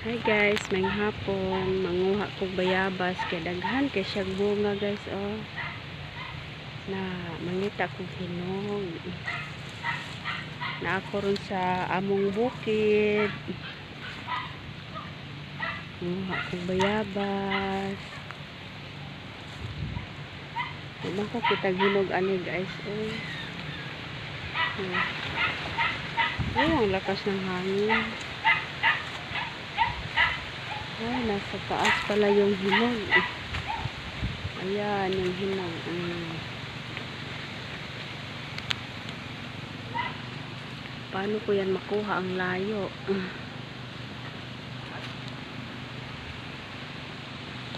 Hi guys, may hapon manguha kog bayabas kay daghan kay siyang bunga guys. Oh, na mangita kog hinog na ako ron sa among bukid. Manguha kog bayabas, diba ko kitag hinog ani guys. Ang lakas ng hangin. Ay, nasa taas pala yung hinog. Ayan, yung hinog. Paano ko yan makuha ang layo?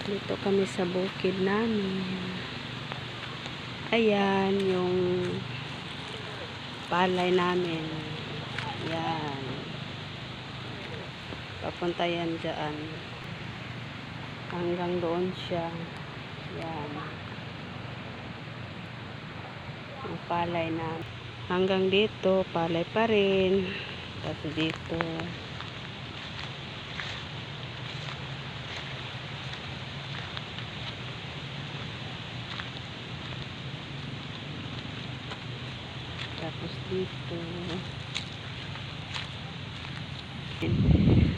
Dito kami sa bukid namin. Ayan, yung palay namin. Ayan. Papunta yan dyan. Hanggang doon siya. Yan. Ang palay na. Hanggang dito, palay pa rin. Tapos dito. Tapos dito.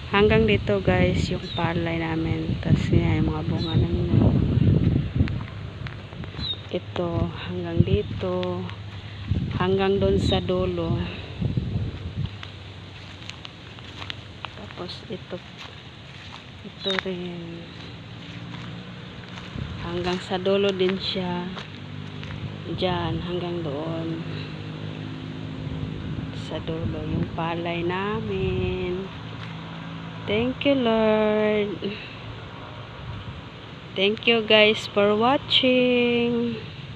Hanggang dito guys yung palay namin. Tapos yan yung mga bunga namin. Ito hanggang dito. Hanggang doon sa dulo. Tapos ito rin. Hanggang sa dulo din siya. Diyan hanggang doon. Sa dulo yung palay namin. Thank you Lord. Thank you guys for watching.